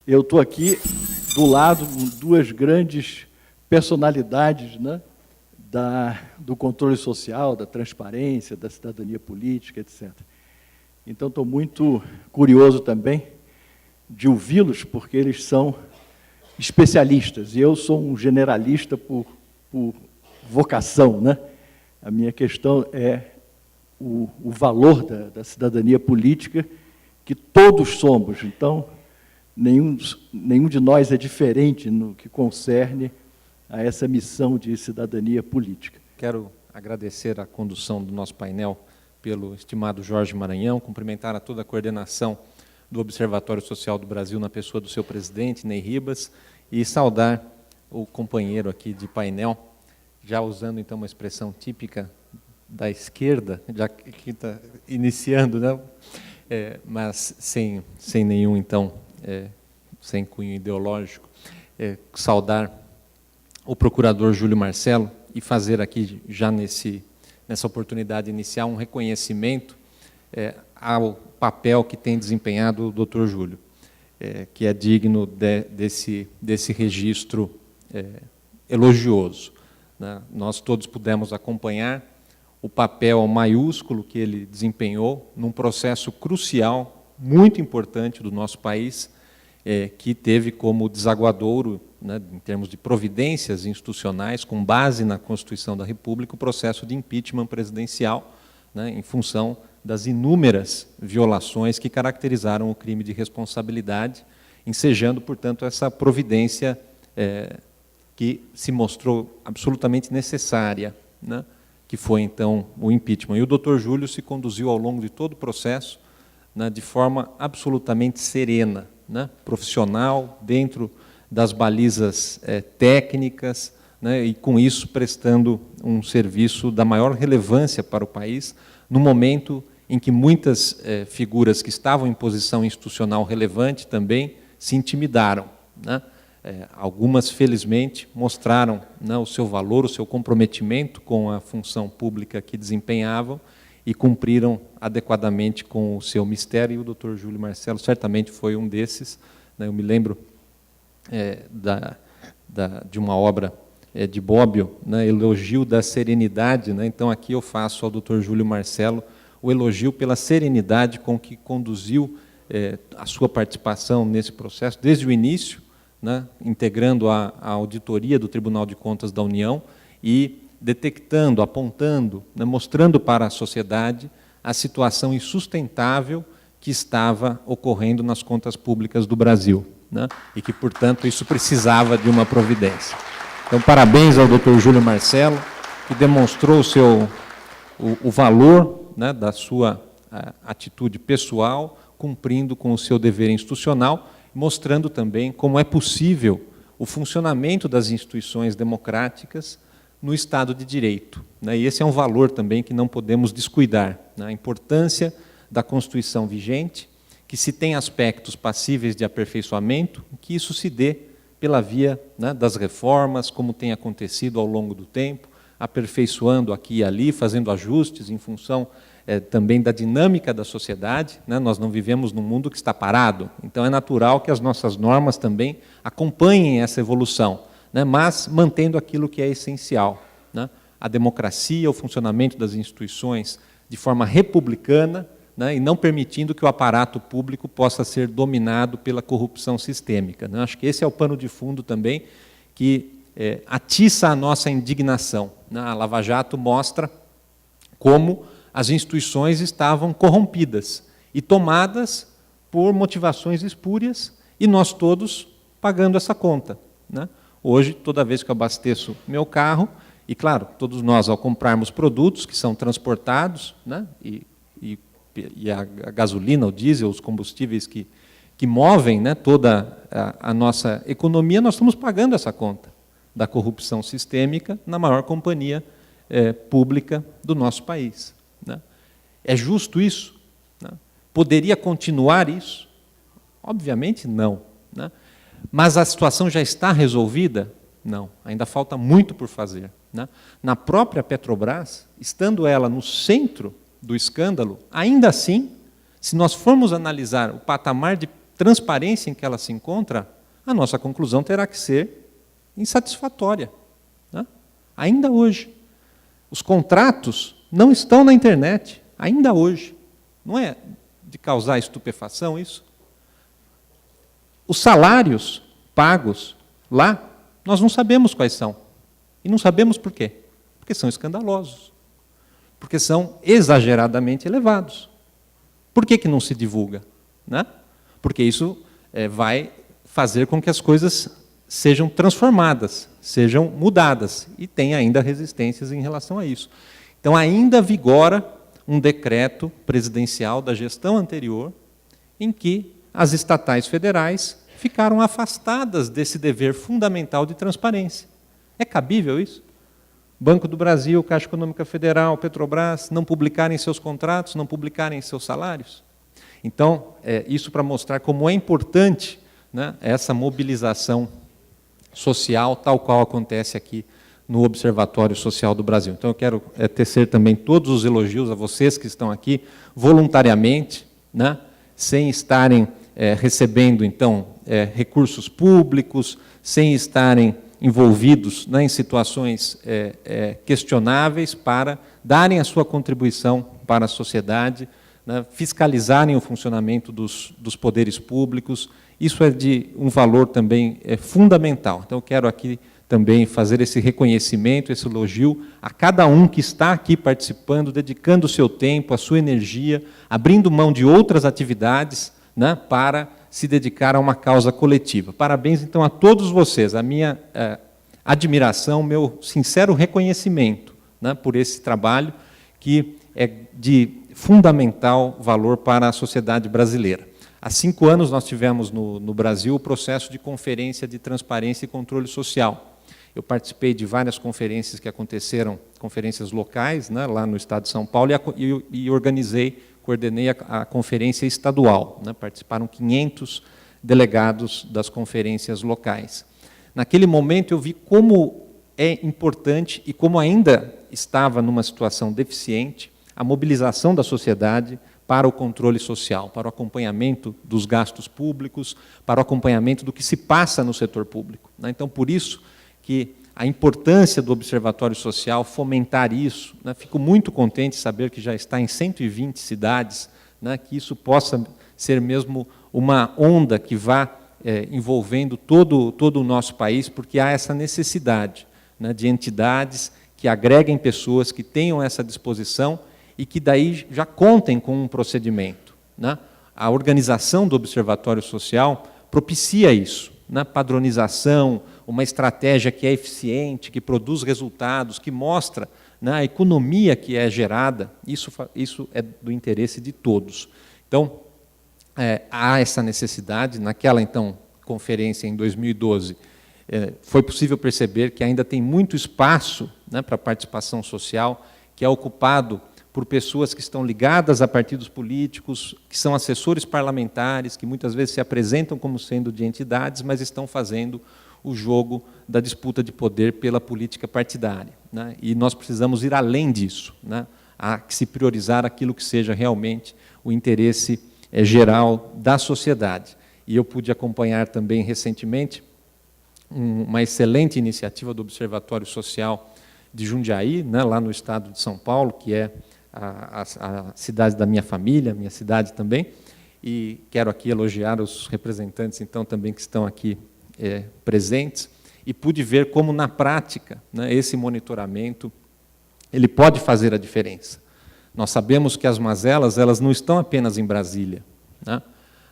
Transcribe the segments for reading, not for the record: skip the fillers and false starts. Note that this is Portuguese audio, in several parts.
eu estou aqui do lado de duas grandes personalidades, né, do controle social, da transparência, da cidadania política, etc. Então, estou muito curioso também de ouvi-los, porque eles são especialistas, e eu sou um generalista por vocação, né? A minha questão é o valor da cidadania política, que todos somos. Então, nenhum de nós é diferente no que concerne a essa missão de cidadania política. Quero agradecer a condução do nosso painel pelo estimado Jorge Maranhão, cumprimentar a toda a coordenação do Observatório Social do Brasil, na pessoa do seu presidente, Ney Ribas, e saudar o companheiro aqui de painel, já usando, então, uma expressão típica da esquerda, já que está iniciando, né? Mas sem nenhum, então, sem cunho ideológico, saudar o procurador Júlio Marcelo e fazer aqui, já nessa oportunidade inicial, um reconhecimento ao papel que tem desempenhado o doutor Júlio, que é digno desse registro elogioso, né? Nós todos pudemos acompanhar o papel maiúsculo que ele desempenhou num processo crucial, muito importante do nosso país, que teve como desaguadouro, né, em termos de providências institucionais, com base na Constituição da República, o processo de impeachment presidencial, né, em função das inúmeras violações que caracterizaram o crime de responsabilidade, ensejando, portanto, essa providência que se mostrou absolutamente necessária, né, que foi, então, o impeachment. E o doutor Júlio se conduziu ao longo de todo o processo, né, de forma absolutamente serena, né, profissional, dentro das balizas técnicas, né, e, com isso, prestando um serviço da maior relevância para o país, no momento em que muitas figuras que estavam em posição institucional relevante também se intimidaram, né? Algumas, felizmente, mostraram, né, o seu valor, o seu comprometimento com a função pública que desempenhavam e cumpriram adequadamente com o seu mistério, e o doutor Júlio Marcelo certamente foi um desses, né? Eu me lembro de uma obra de Bobbio, né, Elogio da Serenidade, né? Então, aqui eu faço ao doutor Júlio Marcelo o elogio pela serenidade com que conduziu a sua participação nesse processo, desde o início, né, integrando a auditoria do Tribunal de Contas da União e detectando, apontando, né, mostrando para a sociedade a situação insustentável que estava ocorrendo nas contas públicas do Brasil, né, e que, portanto, isso precisava de uma providência. Então, parabéns ao doutor Júlio Marcelo, que demonstrou o valor, né, da sua atitude pessoal, cumprindo com o seu dever institucional, mostrando também como é possível o funcionamento das instituições democráticas no Estado de Direito, né? E esse é um valor também que não podemos descuidar, né? A importância da Constituição vigente, que se tem aspectos passíveis de aperfeiçoamento, que isso se dê pela via, né, das reformas, como tem acontecido ao longo do tempo, aperfeiçoando aqui e ali, fazendo ajustes em função também da dinâmica da sociedade, né? Nós não vivemos num mundo que está parado, então é natural que as nossas normas também acompanhem essa evolução, né? Mas mantendo aquilo que é essencial, né? A democracia, o funcionamento das instituições de forma republicana, né? E não permitindo que o aparato público possa ser dominado pela corrupção sistêmica, né? Acho que esse é o pano de fundo também que atiça a nossa indignação, né? A Lava Jato mostra como as instituições estavam corrompidas e tomadas por motivações espúrias, e nós todos pagando essa conta, né? Hoje, toda vez que eu abasteço meu carro, e, claro, todos nós, ao comprarmos produtos que são transportados, né, e a gasolina, o diesel, os combustíveis que movem, né, toda a nossa economia, nós estamos pagando essa conta da corrupção sistêmica na maior companhia pública do nosso país, né? É justo isso? Né? Poderia continuar isso? Obviamente não, né? Mas a situação já está resolvida? Não, ainda falta muito por fazer, né? Na própria Petrobras, estando ela no centro do escândalo, ainda assim, se nós formos analisar o patamar de transparência em que ela se encontra, a nossa conclusão terá que ser insatisfatória, né? Ainda hoje. Os contratos não estão na internet, ainda hoje. Não é de causar estupefação isso? Os salários pagos lá, nós não sabemos quais são. E não sabemos por quê. Porque são escandalosos. Porque são exageradamente elevados. Por que não se divulga? Né? Porque isso vai fazer com que as coisas sejam transformadas, sejam mudadas. E tem ainda resistências em relação a isso. Então, ainda vigora um decreto presidencial da gestão anterior, em que as estatais federais ficaram afastadas desse dever fundamental de transparência. É cabível isso? Banco do Brasil, Caixa Econômica Federal, Petrobras, não publicarem seus contratos, não publicarem seus salários? Então, isso para mostrar como é importante, né, essa mobilização social, tal qual acontece aqui no Observatório Social do Brasil. Então, eu quero tecer também todos os elogios a vocês que estão aqui voluntariamente, né, sem estarem recebendo, então, recursos públicos, sem estarem envolvidos, né, em situações questionáveis, para darem a sua contribuição para a sociedade, né, fiscalizarem o funcionamento dos poderes públicos. Isso é de um valor também fundamental. Então, eu quero aqui também fazer esse reconhecimento, esse elogio a cada um que está aqui participando, dedicando o seu tempo, a sua energia, abrindo mão de outras atividades, né, para se dedicar a uma causa coletiva. Parabéns, então, a todos vocês. A minha admiração, meu sincero reconhecimento, né, por esse trabalho que é de fundamental valor para a sociedade brasileira. Há 5 anos nós tivemos no Brasil o processo de Conferência de Transparência e Controle Social. Eu participei de várias conferências que aconteceram, conferências locais, né, lá no estado de São Paulo, e coordenei a conferência estadual, né, participaram 500 delegados das conferências locais. Naquele momento eu vi como é importante e como ainda estava numa situação deficiente a mobilização da sociedade para o controle social, para o acompanhamento dos gastos públicos, para o acompanhamento do que se passa no setor público, né? Então, por isso que a importância do Observatório Social, fomentar isso, né? Fico muito contente de saber que já está em 120 cidades, né? Que isso possa ser mesmo uma onda que vá envolvendo todo o nosso país, porque há essa necessidade, né, de entidades que agreguem pessoas, que tenham essa disposição e que daí já contem com um procedimento, né? A organização do Observatório Social propicia isso, né? Padronização, uma estratégia que é eficiente, que produz resultados, que mostra, né, a economia que é gerada. Isso é do interesse de todos. Então, há essa necessidade. Naquela, então, conferência em 2012, foi possível perceber que ainda tem muito espaço, né, para a participação social, que é ocupado por pessoas que estão ligadas a partidos políticos, que são assessores parlamentares, que muitas vezes se apresentam como sendo de entidades, mas estão fazendo o jogo da disputa de poder pela política partidária, né? E nós precisamos ir além disso, né? Há que se priorizar aquilo que seja realmente o interesse geral da sociedade. E eu pude acompanhar também recentemente uma excelente iniciativa do Observatório Social de Jundiaí, né, lá no estado de São Paulo, que é a cidade da minha família, minha cidade também, e quero aqui elogiar os representantes, então, também que estão aqui presentes, e pude ver como, na prática, né, esse monitoramento ele pode fazer a diferença. Nós sabemos que as mazelas elas não estão apenas em Brasília, né?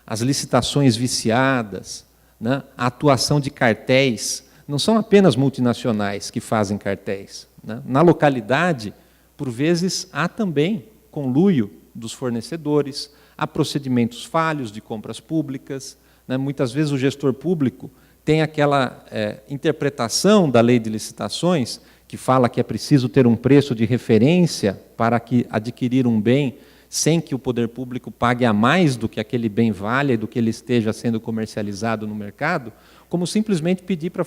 As licitações viciadas, né, a atuação de cartéis, não são apenas multinacionais que fazem cartéis, né? Na localidade, por vezes, há também conluio dos fornecedores, há procedimentos falhos de compras públicas, né? Muitas vezes o gestor público tem aquela interpretação da lei de licitações que fala que é preciso ter um preço de referência para adquirir um bem sem que o poder público pague a mais do que aquele bem vale e do que ele esteja sendo comercializado no mercado, como simplesmente pedir para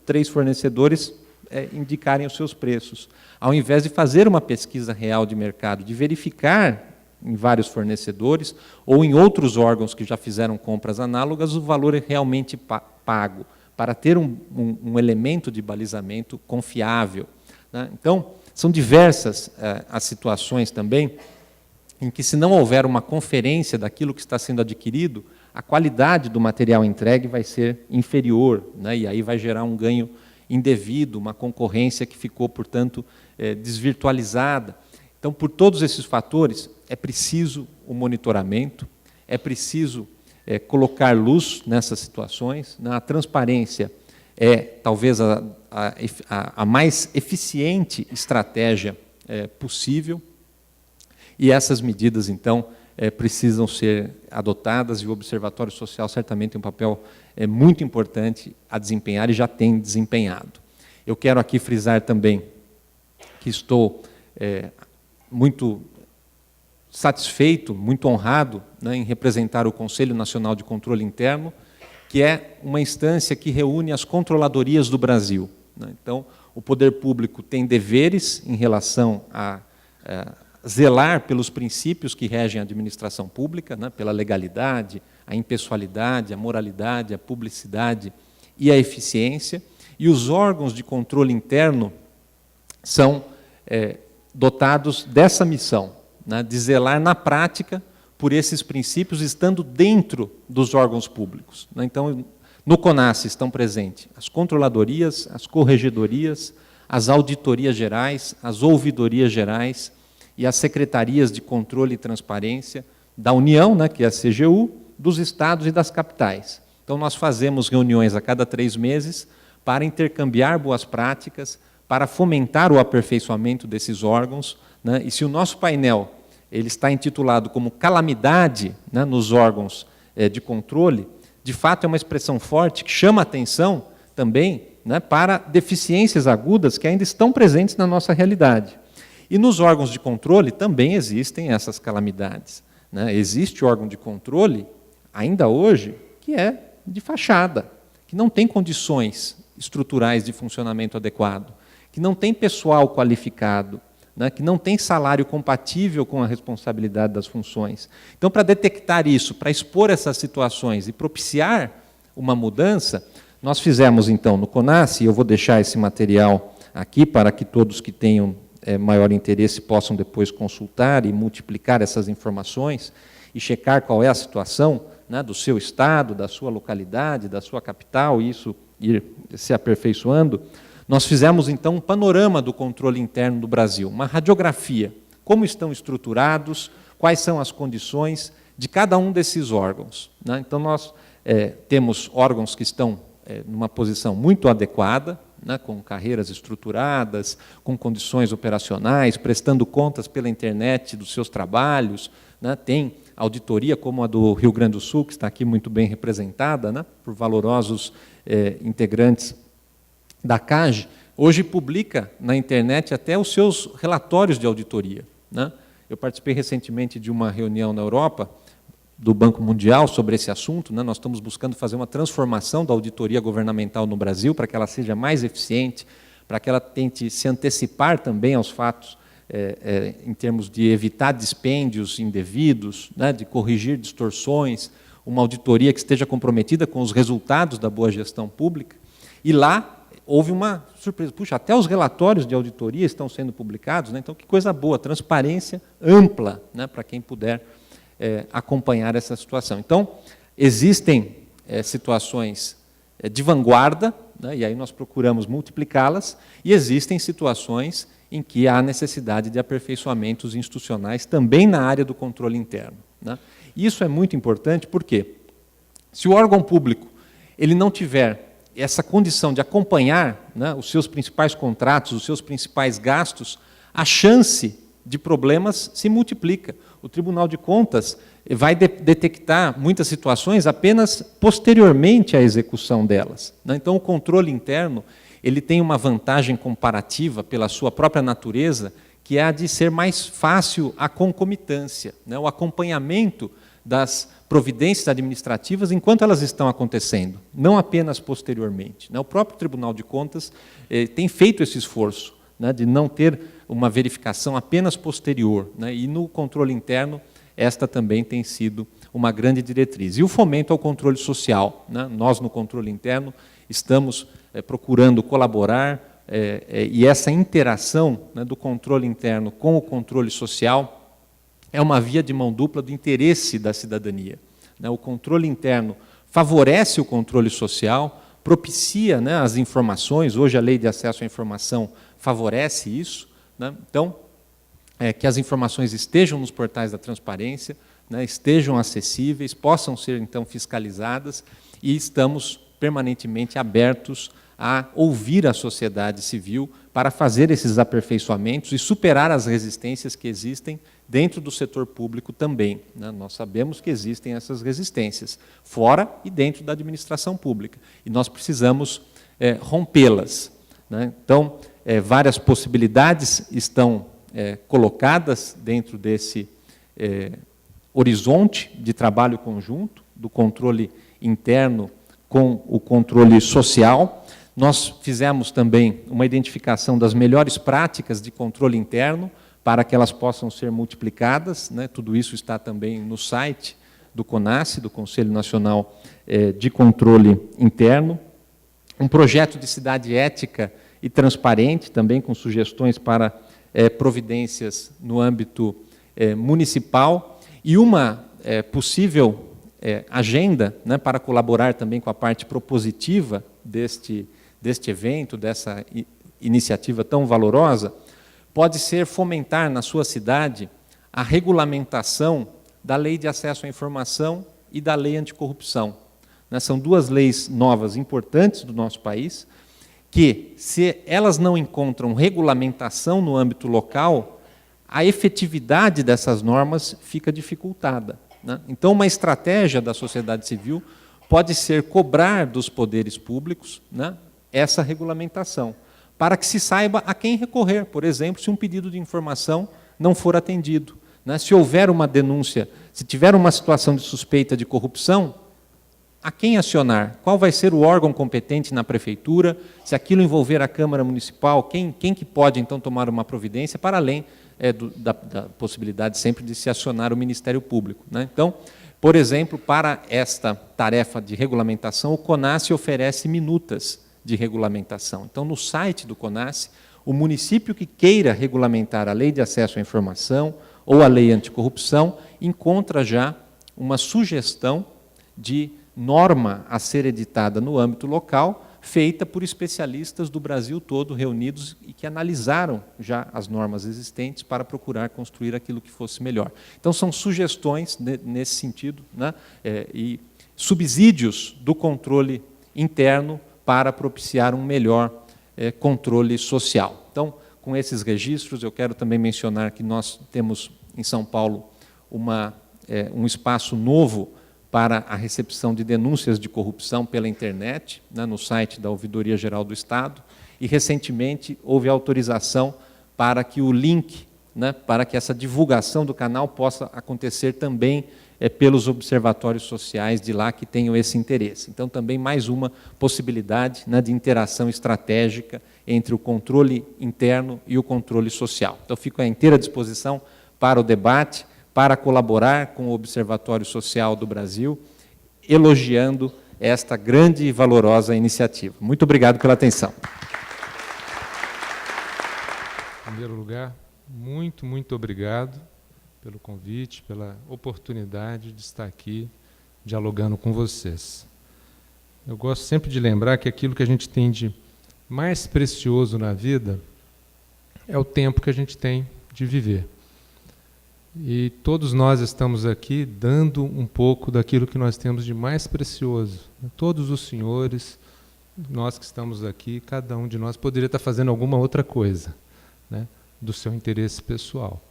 3 fornecedores indicarem os seus preços, ao invés de fazer uma pesquisa real de mercado, de verificar em vários fornecedores, ou em outros órgãos que já fizeram compras análogas, o valor é realmente pago, para ter um elemento de balizamento confiável, né? Então, são diversas as situações também em que, se não houver uma conferência daquilo que está sendo adquirido, a qualidade do material entregue vai ser inferior, né? E aí vai gerar um ganho indevido, uma concorrência que ficou, portanto, desvirtualizada. Então, por todos esses fatores, é preciso o monitoramento, é preciso colocar luz nessas situações, né? A transparência é talvez a mais eficiente estratégia possível, e essas medidas, então, precisam ser adotadas, e o Observatório Social certamente tem um papel muito importante a desempenhar, e já tem desempenhado. Eu quero aqui frisar também que estou muito satisfeito, muito honrado, né, em representar o Conselho Nacional de Controle Interno, que é uma instância que reúne as controladorias do Brasil, né? Então, o poder público tem deveres em relação a zelar pelos princípios que regem a administração pública, né, pela legalidade, a impessoalidade, a moralidade, a publicidade e a eficiência, e os órgãos de controle interno são dotados dessa missão, né, de zelar na prática por esses princípios, estando dentro dos órgãos públicos, né? Então, no CONAS estão presentes as controladorias, as corregedorias, as auditorias gerais, as ouvidorias gerais e as secretarias de controle e transparência da União, né, que é a CGU, dos estados e das capitais. Então, nós fazemos reuniões a cada 3 meses para intercambiar boas práticas, para fomentar o aperfeiçoamento desses órgãos, né? E se o nosso painel ele está intitulado como calamidade, né, nos órgãos de controle, de fato é uma expressão forte que chama a atenção também, né, para deficiências agudas que ainda estão presentes na nossa realidade. E nos órgãos de controle também existem essas calamidades, né? Existe órgão de controle, ainda hoje, que é de fachada, que não tem condições estruturais de funcionamento adequado, que não tem pessoal qualificado, né, que não tem salário compatível com a responsabilidade das funções. Então, para detectar isso, para expor essas situações e propiciar uma mudança, nós fizemos, então, no CONAS, e eu vou deixar esse material aqui para que todos que tenham maior interesse possam depois consultar e multiplicar essas informações e checar qual é a situação, né, do seu estado, da sua localidade, da sua capital, e isso ir se aperfeiçoando. Nós fizemos, então, um panorama do controle interno do Brasil, uma radiografia, como estão estruturados, quais são as condições de cada um desses órgãos, né? Então, nós temos órgãos que estão numa posição muito adequada, né, com carreiras estruturadas, com condições operacionais, prestando contas pela internet dos seus trabalhos, né? Tem auditoria como a do Rio Grande do Sul, que está aqui muito bem representada, né, por valorosos integrantes da CAGE, hoje publica na internet até os seus relatórios de auditoria, né? Eu participei recentemente de uma reunião na Europa, do Banco Mundial, sobre esse assunto, né? Nós estamos buscando fazer uma transformação da auditoria governamental no Brasil, para que ela seja mais eficiente, para que ela tente se antecipar também aos fatos, em termos de evitar dispêndios indevidos, né? De corrigir distorções, uma auditoria que esteja comprometida com os resultados da boa gestão pública. E lá houve uma surpresa. Puxa, até os relatórios de auditoria estão sendo publicados, né? Então, que coisa boa, transparência ampla, né, para quem puder acompanhar essa situação. Então, existem situações de vanguarda, né, e aí nós procuramos multiplicá-las, e existem situações em que há necessidade de aperfeiçoamentos institucionais também na área do controle interno, né? Isso é muito importante porque, se o órgão público ele não tiver essa condição de acompanhar, né, os seus principais contratos, os seus principais gastos, a chance de problemas se multiplica. O Tribunal de Contas vai detectar muitas situações apenas posteriormente à execução delas, né? Então, o controle interno ele tem uma vantagem comparativa pela sua própria natureza, que é a de ser mais fácil a concomitância, né, o acompanhamento das providências administrativas enquanto elas estão acontecendo, não apenas posteriormente, né? O próprio Tribunal de Contas tem feito esse esforço, né, de não ter uma verificação apenas posterior, né? E no controle interno, esta também tem sido uma grande diretriz. E o fomento ao controle social, né? Nós, no controle interno, estamos procurando colaborar, e essa interação, né, do controle interno com o controle social é uma via de mão dupla do interesse da cidadania, né? O controle interno favorece o controle social, propicia, né, as informações. Hoje a Lei de Acesso à Informação favorece isso, né? Então, que as informações estejam nos portais da transparência, né, estejam acessíveis, possam ser, então, fiscalizadas, e estamos permanentemente abertos a ouvir a sociedade civil para fazer esses aperfeiçoamentos e superar as resistências que existem dentro do setor público também, né? Nós sabemos que existem essas resistências, fora e dentro da administração pública, e nós precisamos rompê-las, né? Então, várias possibilidades estão colocadas dentro desse horizonte de trabalho conjunto, do controle interno com o controle social. Nós fizemos também uma identificação das melhores práticas de controle interno, para que elas possam ser multiplicadas, né? Tudo isso está também no site do CONASSE, do Conselho Nacional de Controle Interno. Um projeto de cidade ética e transparente, também com sugestões para providências no âmbito municipal, e uma possível agenda, né, para colaborar também com a parte propositiva deste evento, dessa iniciativa tão valorosa, pode ser fomentar na sua cidade a regulamentação da Lei de Acesso à Informação e da Lei Anticorrupção. São duas leis novas importantes do nosso país, que, se elas não encontram regulamentação no âmbito local, a efetividade dessas normas fica dificultada, né? Então, uma estratégia da sociedade civil pode ser cobrar dos poderes públicos, né, essa regulamentação, para que se saiba a quem recorrer, por exemplo, se um pedido de informação não for atendido, né? Se houver uma denúncia, se tiver uma situação de suspeita de corrupção, a quem acionar? Qual vai ser o órgão competente na prefeitura? Se aquilo envolver a Câmara Municipal, quem que pode, então, tomar uma providência, para além da possibilidade sempre de se acionar o Ministério Público, né? Então, por exemplo, para esta tarefa de regulamentação, o CONASSE oferece minutas de regulamentação. Então, no site do CONASSE, o município que queira regulamentar a Lei de Acesso à Informação ou a Lei Anticorrupção encontra já uma sugestão de norma a ser editada no âmbito local, feita por especialistas do Brasil todo reunidos e que analisaram já as normas existentes para procurar construir aquilo que fosse melhor. Então, são sugestões nesse sentido, né, e subsídios do controle interno para propiciar um melhor controle social. Então, com esses registros, eu quero também mencionar que nós temos em São Paulo um espaço novo para a recepção de denúncias de corrupção pela internet, né, no site da Ouvidoria Geral do Estado, e recentemente houve autorização para que o link, né, para que essa divulgação do canal possa acontecer também pelos observatórios sociais de lá que tenham esse interesse. Então, também mais uma possibilidade, né, de interação estratégica entre o controle interno e o controle social. Então, fico à inteira disposição para o debate, para colaborar com o Observatório Social do Brasil, elogiando esta grande e valorosa iniciativa. Muito obrigado pela atenção. Em primeiro lugar, muito obrigado pelo convite, pela oportunidade de estar aqui dialogando com vocês. Eu gosto sempre de lembrar que aquilo que a gente tem de mais precioso na vida é o tempo que a gente tem de viver. E todos nós estamos aqui dando um pouco daquilo que nós temos de mais precioso. Todos os senhores, nós que estamos aqui, cada um de nós poderia estar fazendo alguma outra coisa, né, do seu interesse pessoal.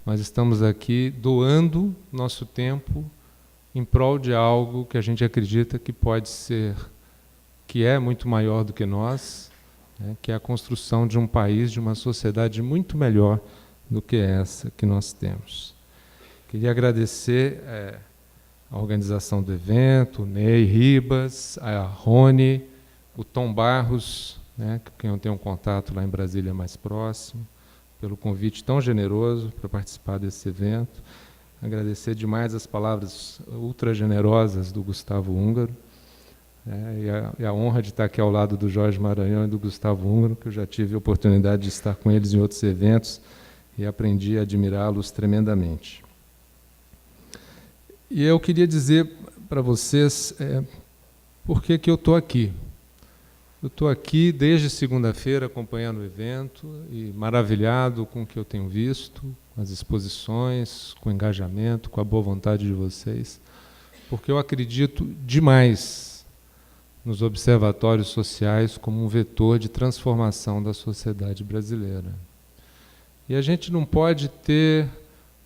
Nós estamos aqui doando nosso tempo em prol de algo que a gente acredita que pode ser, que é muito maior do que nós, né, que é a construção de um país, de uma sociedade muito melhor do que essa que nós temos. Queria agradecer a organização do evento, o Ney Ribas, a Rony, o Tom Barros, né, com quem eu tenho um contato lá em Brasília mais próximo, pelo convite tão generoso para participar desse evento. Agradecer demais as palavras ultra generosas do Gustavo Ungaro, e a honra de estar aqui ao lado do Jorge Maranhão e do Gustavo Ungaro, que eu já tive a oportunidade de estar com eles em outros eventos e aprendi a admirá-los tremendamente. E eu queria dizer para vocês por que eu estou aqui. Eu estou aqui desde segunda-feira acompanhando o evento e maravilhado com o que eu tenho visto, com as exposições, com o engajamento, com a boa vontade de vocês, porque eu acredito demais nos observatórios sociais como um vetor de transformação da sociedade brasileira. E a gente não pode ter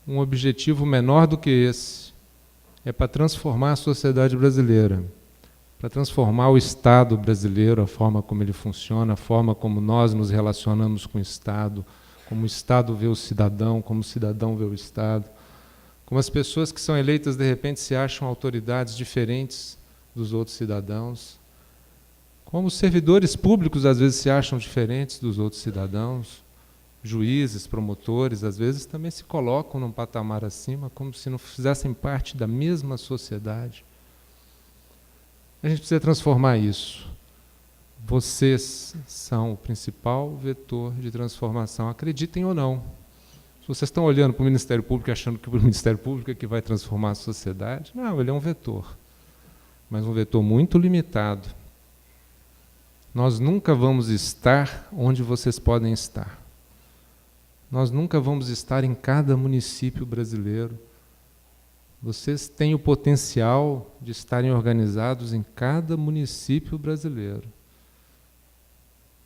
um objetivo menor do que esse. É para transformar a sociedade brasileira, para transformar o Estado brasileiro, a forma como ele funciona, a forma como nós nos relacionamos com o Estado, como o Estado vê o cidadão, como o cidadão vê o Estado, como as pessoas que são eleitas, de repente, se acham autoridades diferentes dos outros cidadãos, como os servidores públicos, às vezes, se acham diferentes dos outros cidadãos, juízes, promotores, às vezes, também se colocam num patamar acima, como se não fizessem parte da mesma sociedade. A gente precisa transformar isso. Vocês são o principal vetor de transformação, acreditem ou não. Se vocês estão olhando para o Ministério Público e achando que o Ministério Público é que vai transformar a sociedade, não, ele é um vetor, mas um vetor muito limitado. Nós nunca vamos estar onde vocês podem estar. Nós nunca vamos estar em cada município brasileiro. Vocês têm o potencial de estarem organizados em cada município brasileiro,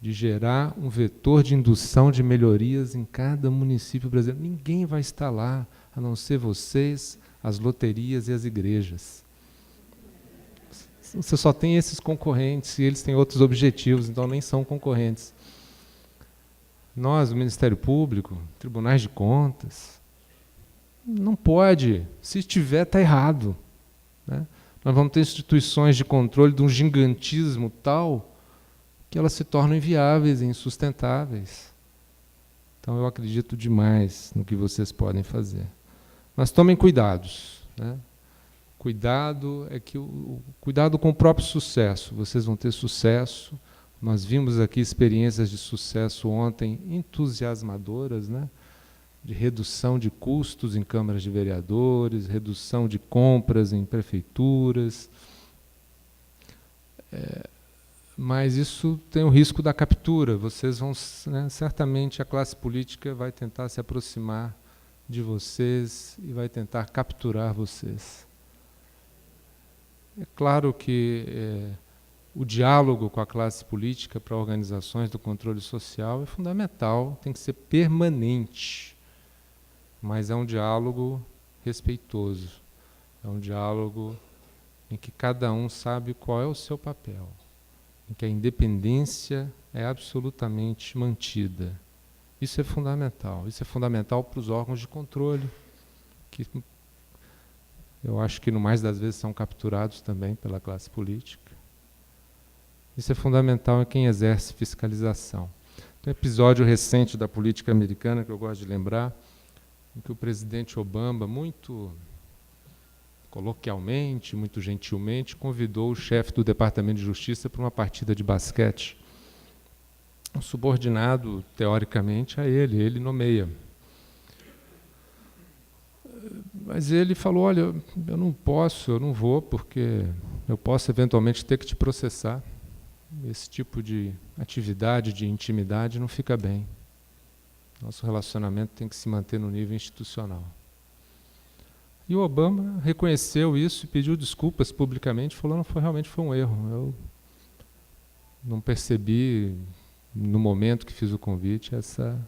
de gerar um vetor de indução de melhorias em cada município brasileiro. Ninguém vai estar lá, a não ser vocês, as loterias e as igrejas. Você só tem esses concorrentes e eles têm outros objetivos, então nem são concorrentes. Nós, o Ministério Público, tribunais de contas, não pode. Se estiver, está errado, né? Nós vamos ter instituições de controle de um gigantismo tal que elas se tornam inviáveis e insustentáveis. Então, eu acredito demais no que vocês podem fazer. Mas tomem cuidados, né? Cuidado cuidado com o próprio sucesso. Vocês vão ter sucesso. Nós vimos aqui experiências de sucesso ontem entusiasmadoras, né? De redução de custos em câmaras de vereadores, redução de compras em prefeituras. Mas isso tem o risco da captura. Vocês vão, né, certamente a classe política vai tentar se aproximar de vocês e vai tentar capturar vocês. É claro que o diálogo com a classe política para organizações do controle social é fundamental, tem que ser permanente, mas é um diálogo respeitoso, é um diálogo em que cada um sabe qual é o seu papel, em que a independência é absolutamente mantida. Isso é fundamental para os órgãos de controle, que eu acho que no mais das vezes são capturados também pela classe política. Isso é fundamental em quem exerce fiscalização. Tem um episódio recente da política americana que eu gosto de lembrar, em que o presidente Obama, muito coloquialmente, muito gentilmente, convidou o chefe do Departamento de Justiça para uma partida de basquete. Um subordinado, teoricamente, a ele nomeia. Mas ele falou, olha, eu não vou, porque eu posso eventualmente ter que te processar. Esse tipo de atividade, de intimidade, não fica bem. Nosso relacionamento tem que se manter no nível institucional. E o Obama reconheceu isso e pediu desculpas publicamente, falou, não, realmente foi um erro. Eu não percebi, no momento que fiz o convite, essa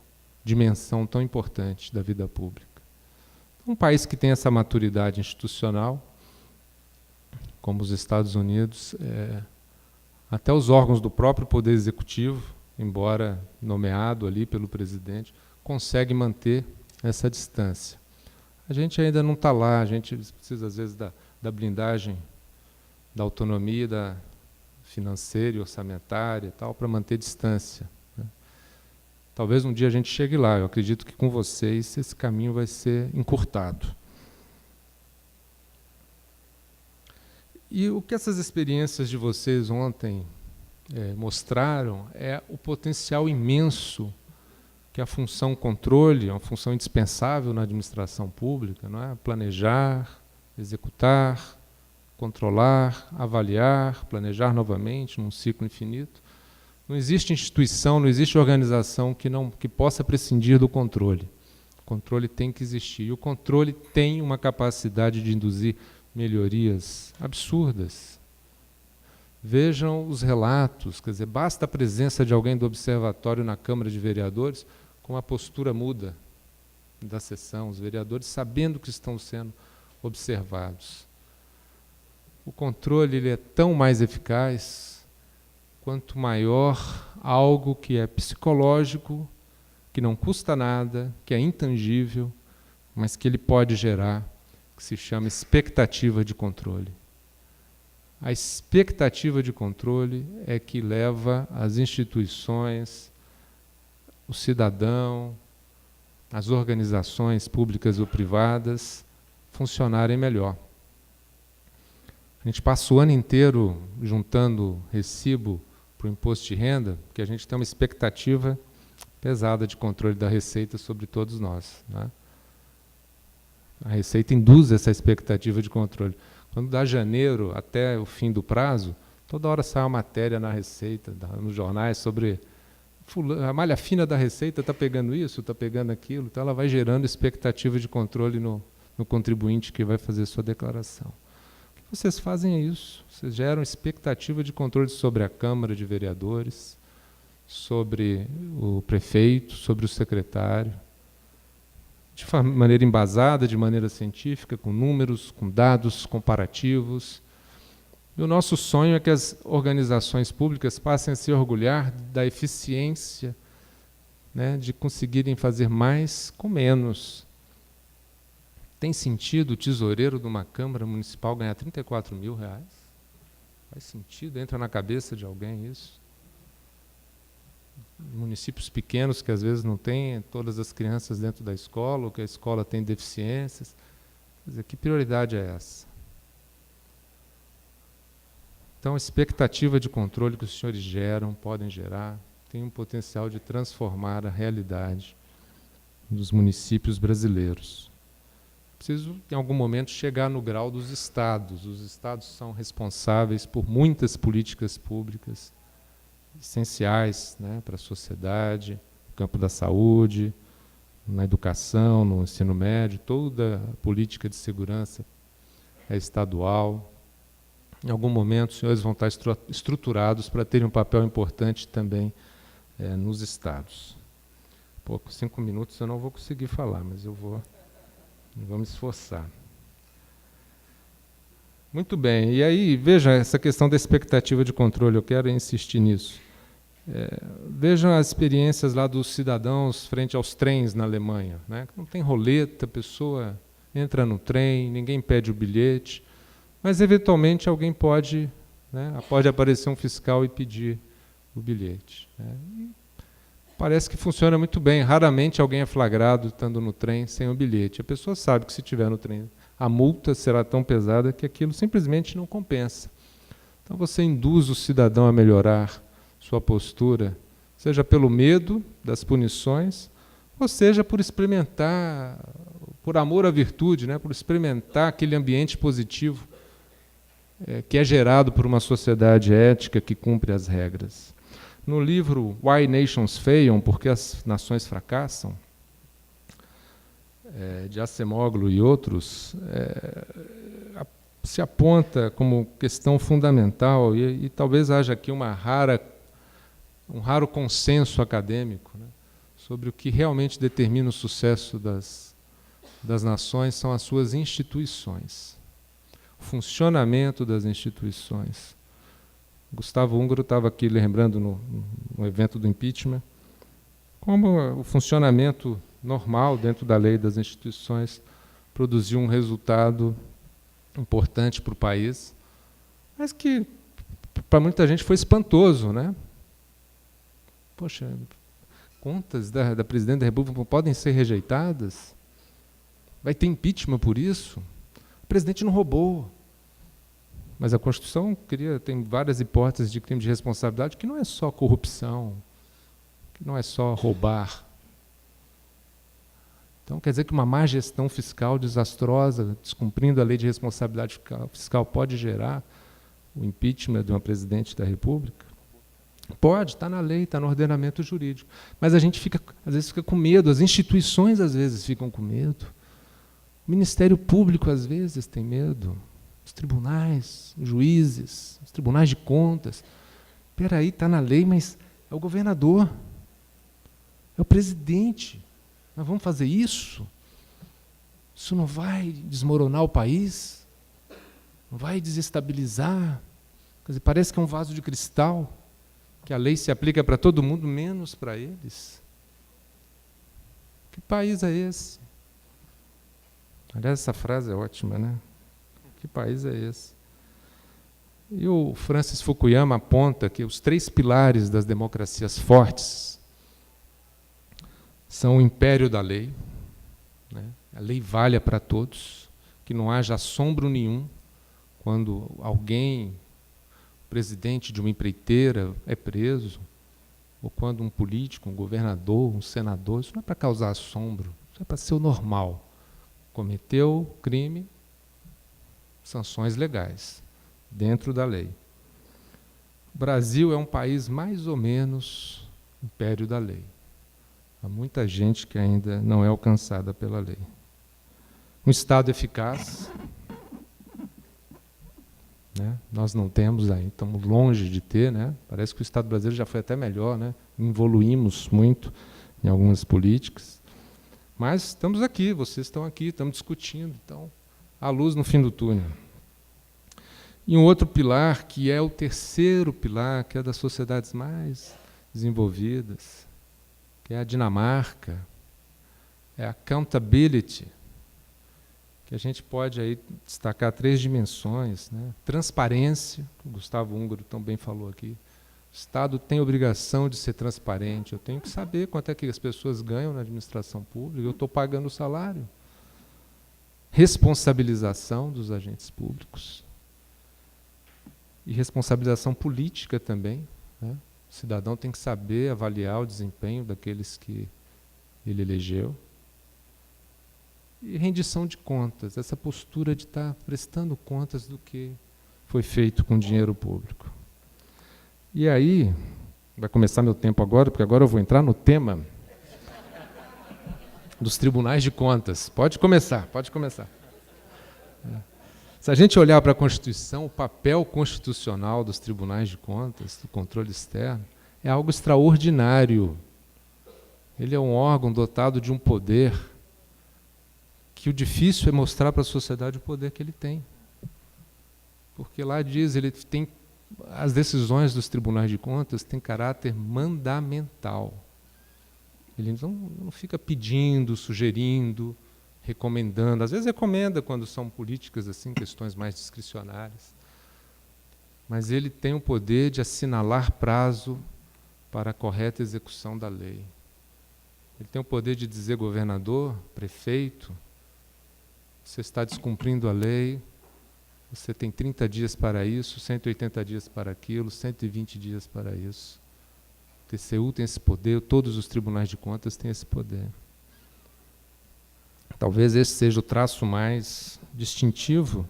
dimensão tão importante da vida pública. Um país que tem essa maturidade institucional, como os Estados Unidos, até os órgãos do próprio Poder Executivo, embora nomeado ali pelo presidente, consegue manter essa distância. A gente ainda não está lá, a gente precisa, às vezes, da blindagem, da autonomia financeira e orçamentária e tal, para manter distância, né? Talvez um dia a gente chegue lá. Eu acredito que com vocês esse caminho vai ser encurtado. E o que essas experiências de vocês ontem mostraram é o potencial imenso que a função controle, é uma função indispensável na administração pública, não é? Planejar, executar, controlar, avaliar, planejar novamente num ciclo infinito. Não existe instituição, não existe organização que possa prescindir do controle. O controle tem que existir. E o controle tem uma capacidade de induzir melhorias absurdas. Vejam os relatos, quer dizer, basta a presença de alguém do observatório na Câmara de Vereadores, como a postura muda da sessão, os vereadores sabendo que estão sendo observados. O controle ele é tão mais eficaz quanto maior algo que é psicológico, que não custa nada, que é intangível, mas que ele pode gerar, que se chama expectativa de controle. A expectativa de controle é que leva as instituições, o cidadão, as organizações públicas ou privadas funcionarem melhor. A gente passa o ano inteiro juntando recibo para o imposto de renda, porque a gente tem uma expectativa pesada de controle da Receita sobre todos nós, né? A Receita induz essa expectativa de controle. Quando dá janeiro até o fim do prazo, toda hora sai uma matéria na Receita, nos jornais, sobre a malha fina da Receita está pegando isso, está pegando aquilo, então ela vai gerando expectativa de controle no contribuinte que vai fazer sua declaração. O que vocês fazem é isso, vocês geram expectativa de controle sobre a Câmara de Vereadores, sobre o prefeito, sobre o secretário, de maneira embasada, de maneira científica, com números, com dados comparativos. E o nosso sonho é que as organizações públicas passem a se orgulhar da eficiência, né, de conseguirem fazer mais com menos. Tem sentido o tesoureiro de uma Câmara Municipal ganhar R$34 mil? Faz sentido? Entra na cabeça de alguém isso? Municípios pequenos que às vezes não têm todas as crianças dentro da escola, ou que a escola tem deficiências. Quer dizer, que prioridade é essa? Então, a expectativa de controle que os senhores geram, podem gerar, tem um potencial de transformar a realidade dos municípios brasileiros. Preciso, em algum momento, chegar no grau dos estados. Os estados são responsáveis por muitas políticas públicas essenciais, né, para a sociedade, no campo da saúde, na educação, no ensino médio, toda a política de segurança é estadual. Em algum momento, os senhores vão estar estruturados para terem um papel importante também nos estados. Pô, com 5 minutos eu não vou conseguir falar, mas eu vou me esforçar. Muito bem, e aí, veja essa questão da expectativa de controle, eu quero insistir nisso. Vejam as experiências lá dos cidadãos frente aos trens na Alemanha, né? Não tem roleta, a pessoa entra no trem, ninguém pede o bilhete, mas eventualmente alguém pode, né, pode aparecer um fiscal e pedir o bilhete, né? E parece que funciona muito bem, raramente alguém é flagrado estando no trem sem o bilhete. A pessoa sabe que se estiver no trem, a multa será tão pesada que aquilo simplesmente não compensa. Então você induz o cidadão a melhorar sua postura, seja pelo medo das punições, ou seja por experimentar, por amor à virtude, né, por experimentar aquele ambiente positivo que é gerado por uma sociedade ética que cumpre as regras. No livro Why Nations Fail, Porque as Nações Fracassam, de Acemoglu e outros, se aponta como questão fundamental, e talvez haja aqui um raro consenso acadêmico, né, sobre o que realmente determina o sucesso das nações são as suas instituições, o funcionamento das instituições. Gustavo Húngaro estava aqui lembrando no evento do impeachment como o funcionamento normal dentro da lei das instituições produziu um resultado importante para o país, mas que para muita gente foi espantoso, né? Poxa, contas da presidente da República podem ser rejeitadas? Vai ter impeachment por isso? O presidente não roubou. Mas a Constituição tem várias hipóteses de crime de responsabilidade, que não é só corrupção, que não é só roubar. Então, quer dizer que uma má gestão fiscal desastrosa, descumprindo a lei de responsabilidade fiscal, pode gerar o impeachment de uma presidente da República? Pode, está na lei, está no ordenamento jurídico. Mas a gente às vezes fica com medo, as instituições às vezes ficam com medo, o Ministério Público às vezes tem medo, os tribunais, os juízes, os tribunais de contas. Espera aí, está na lei, mas é o governador, é o presidente. Nós vamos fazer isso? Isso não vai desmoronar o país? Não vai desestabilizar? Quer dizer, parece que é um vaso de cristal, que a lei se aplica para todo mundo, menos para eles. Que país é esse? Aliás, essa frase é ótima, né? Que país é esse? E o Francis Fukuyama aponta que os 3 pilares das democracias fortes são o império da lei, né? A lei valha para todos, que não haja assombro nenhum quando alguém, presidente de uma empreiteira, é preso, ou quando um político, um governador, um senador, isso não é para causar assombro, isso é para ser o normal. Cometeu crime, sanções legais, dentro da lei. O Brasil é um país mais ou menos império da lei. Há muita gente que ainda não é alcançada pela lei. Um Estado eficaz, né? Nós não temos ainda, estamos longe de ter, né? Parece que o Estado brasileiro já foi até melhor, né? Evoluímos muito em algumas políticas. Mas estamos aqui, vocês estão aqui, estamos discutindo, então há luz no fim do túnel. E um outro pilar, que é o terceiro pilar, que é das sociedades mais desenvolvidas, que é a Dinamarca, é a accountability, que a gente pode aí destacar 3 dimensões, né? Transparência, que o Gustavo Húngaro também falou aqui. O Estado tem obrigação de ser transparente, eu tenho que saber quanto é que as pessoas ganham na administração pública, eu estou pagando o salário. Responsabilização dos agentes públicos. E responsabilização política também, né? O cidadão tem que saber avaliar o desempenho daqueles que ele elegeu. E rendição de contas, essa postura de estar prestando contas do que foi feito com dinheiro público. E aí, vai começar meu tempo agora, porque agora eu vou entrar no tema dos tribunais de contas. Pode começar, pode começar. Se a gente olhar para a Constituição, o papel constitucional dos tribunais de contas, do controle externo, é algo extraordinário. Ele é um órgão dotado de um poder que o difícil é mostrar para a sociedade o poder que ele tem. Porque lá diz, ele tem, as decisões dos tribunais de contas têm caráter mandamental. Ele não fica pedindo, sugerindo, recomendando. Às vezes recomenda quando são políticas, assim, questões mais discricionárias. Mas ele tem o poder de assinalar prazo para a correta execução da lei. Ele tem o poder de dizer, governador, prefeito, você está descumprindo a lei, você tem 30 dias para isso, 180 dias para aquilo, 120 dias para isso. O TCU tem esse poder, todos os tribunais de contas têm esse poder. Talvez esse seja o traço mais distintivo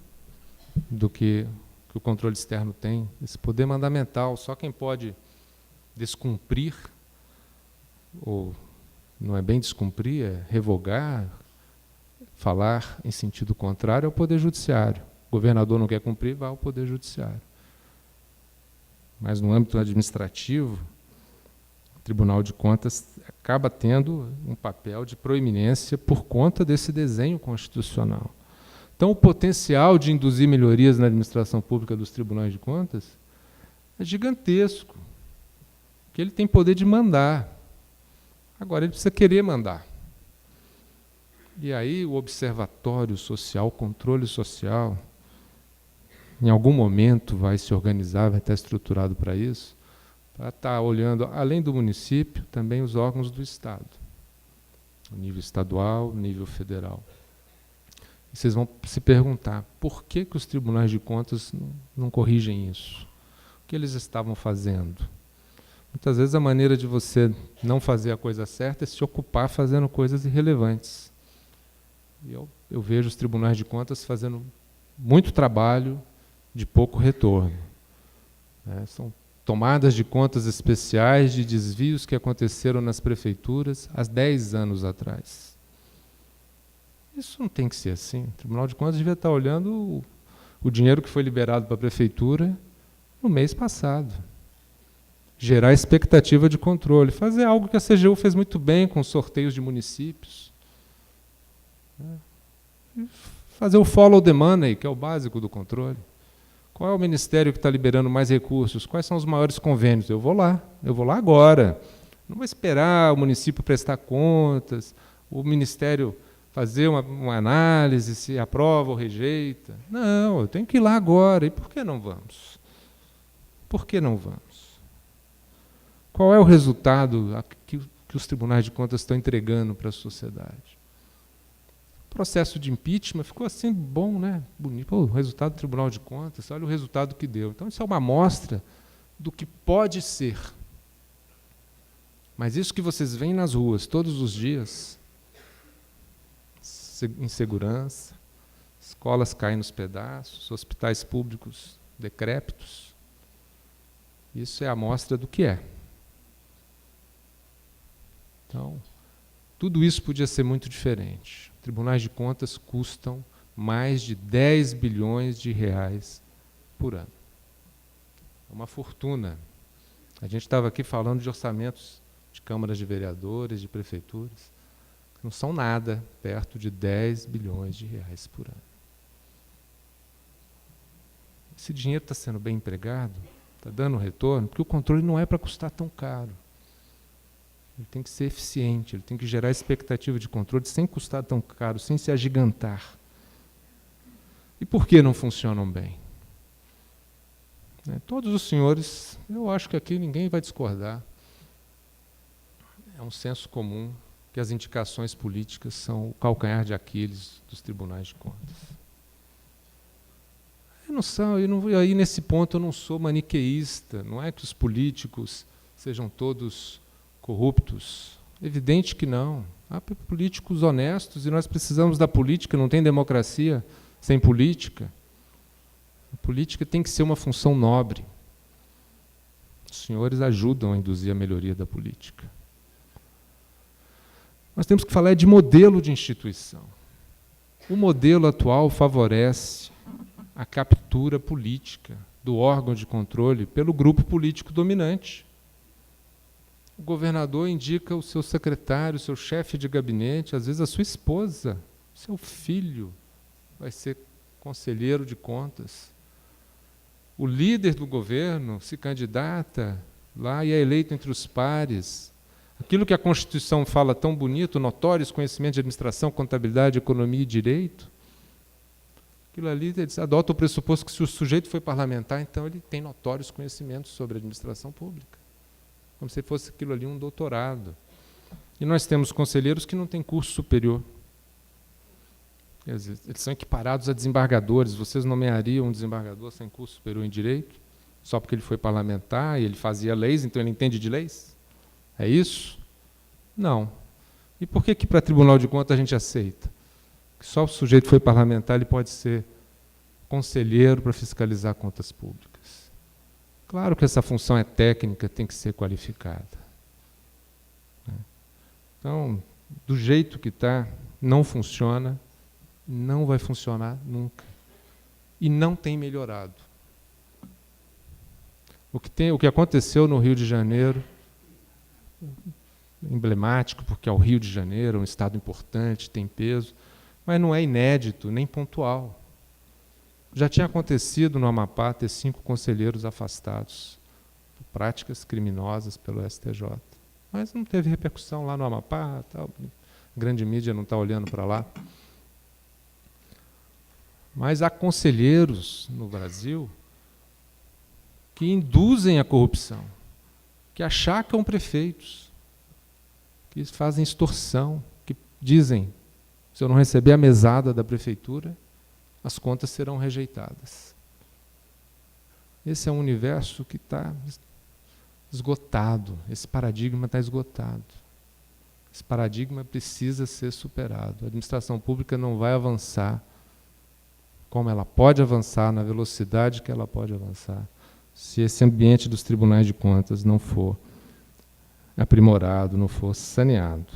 do que o controle externo tem, esse poder mandamental. Só quem pode descumprir, ou não é bem descumprir, é revogar, falar em sentido contrário, é o Poder Judiciário. O governador não quer cumprir, vai ao Poder Judiciário. Mas no âmbito administrativo, o Tribunal de Contas acaba tendo um papel de proeminência por conta desse desenho constitucional. Então, o potencial de induzir melhorias na administração pública dos tribunais de contas é gigantesco, porque ele tem poder de mandar. Agora, ele precisa querer mandar. E aí o observatório social, o controle social, em algum momento vai se organizar, vai estar estruturado para isso, para estar olhando, além do município, também os órgãos do Estado, o nível estadual, o nível federal. E vocês vão se perguntar, por que os tribunais de contas não corrigem isso? O que eles estavam fazendo? Muitas vezes a maneira de você não fazer a coisa certa é se ocupar fazendo coisas irrelevantes. E eu vejo os tribunais de contas fazendo muito trabalho de pouco retorno. São tomadas de contas especiais de desvios que aconteceram nas prefeituras há 10 anos atrás. Isso não tem que ser assim. O Tribunal de Contas devia estar olhando o dinheiro que foi liberado para a prefeitura no mês passado. Gerar expectativa de controle. Fazer algo que a CGU fez muito bem com sorteios de municípios. Fazer o follow the money, que é o básico do controle. Qual é o ministério que está liberando mais recursos? Quais são os maiores convênios? Eu vou lá agora. Não vou esperar o município prestar contas, o ministério fazer uma análise, se aprova ou rejeita. Não, eu tenho que ir lá agora. E por que não vamos? Por que não vamos? Qual é o resultado que os tribunais de contas estão entregando para a sociedade? O processo de impeachment ficou assim bom, né? Bonito. Pô, o resultado do Tribunal de Contas, olha o resultado que deu. Então, isso é uma amostra do que pode ser. Mas isso que vocês veem nas ruas todos os dias, insegurança, escolas caindo nos pedaços, hospitais públicos decrépitos, isso é a amostra do que é. Então, tudo isso podia ser muito diferente. Tribunais de contas custam mais de 10 bilhões de reais por ano. É uma fortuna. A gente estava aqui falando de orçamentos de câmaras de vereadores, de prefeituras, que não são nada perto de 10 bilhões de reais por ano. Esse dinheiro está sendo bem empregado, está dando retorno, porque o controle não é para custar tão caro. Ele tem que ser eficiente, ele tem que gerar expectativa de controle sem custar tão caro, sem se agigantar. E por que não funcionam bem? Todos os senhores, eu acho que aqui ninguém vai discordar. É um senso comum que as indicações políticas são o calcanhar de Aquiles dos tribunais de contas. Aí nesse ponto eu não sou maniqueísta, não é que os políticos sejam todos corruptos. Evidente que não. Há políticos honestos e nós precisamos da política, não tem democracia sem política. A política tem que ser uma função nobre. Os senhores ajudam a induzir a melhoria da política. Nós temos que falar de modelo de instituição. O modelo atual favorece a captura política do órgão de controle pelo grupo político dominante. O governador indica o seu secretário, o seu chefe de gabinete, às vezes a sua esposa, seu filho vai ser conselheiro de contas. O líder do governo se candidata lá e é eleito entre os pares. Aquilo que a Constituição fala tão bonito, notórios conhecimentos de administração, contabilidade, economia e direito, aquilo ali eles adotam o pressuposto que se o sujeito foi parlamentar, então ele tem notórios conhecimentos sobre a administração pública. Como se fosse aquilo ali um doutorado. E nós temos conselheiros que não têm curso superior. Eles são equiparados a desembargadores. Vocês nomeariam um desembargador sem curso superior em direito? Só porque ele foi parlamentar e ele fazia leis, então ele entende de leis? É isso? Não. E por que para Tribunal de Contas a gente aceita? Que só o sujeito foi parlamentar, ele pode ser conselheiro para fiscalizar contas públicas. Claro que essa função é técnica, tem que ser qualificada. Então, do jeito que está, não funciona, não vai funcionar nunca. E não tem melhorado. O que aconteceu no Rio de Janeiro, emblemático, porque é o Rio de Janeiro, é um estado importante, tem peso, mas não é inédito, nem pontual. Já tinha acontecido no Amapá ter 5 conselheiros afastados por práticas criminosas pelo STJ. Mas não teve repercussão lá no Amapá, tal. A grande mídia não está olhando para lá. Mas há conselheiros no Brasil que induzem a corrupção, que achacam prefeitos, que fazem extorsão, que dizem, se eu não receber a mesada da prefeitura, as contas serão rejeitadas. Esse é um universo que está esgotado, esse paradigma está esgotado. Esse paradigma precisa ser superado. A administração pública não vai avançar como ela pode avançar, na velocidade que ela pode avançar, se esse ambiente dos tribunais de contas não for aprimorado, não for saneado.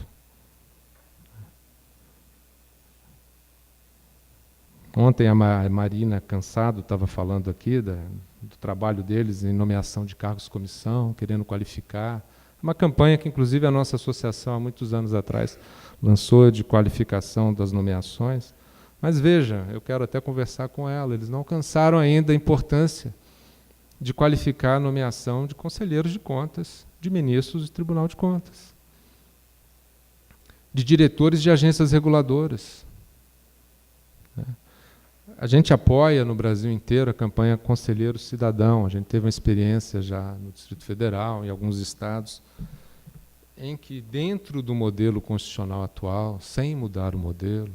Ontem a Marina Cansado estava falando aqui do trabalho deles em nomeação de cargos de comissão, querendo qualificar. Uma campanha que, inclusive, a nossa associação, há muitos anos atrás, lançou de qualificação das nomeações. Mas veja, eu quero até conversar com ela, eles não alcançaram ainda a importância de qualificar a nomeação de conselheiros de contas, de ministros do Tribunal de Contas, de diretores de agências reguladoras. A gente apoia no Brasil inteiro a campanha Conselheiro Cidadão. A gente teve uma experiência já no Distrito Federal, em alguns estados, em que, dentro do modelo constitucional atual, sem mudar o modelo,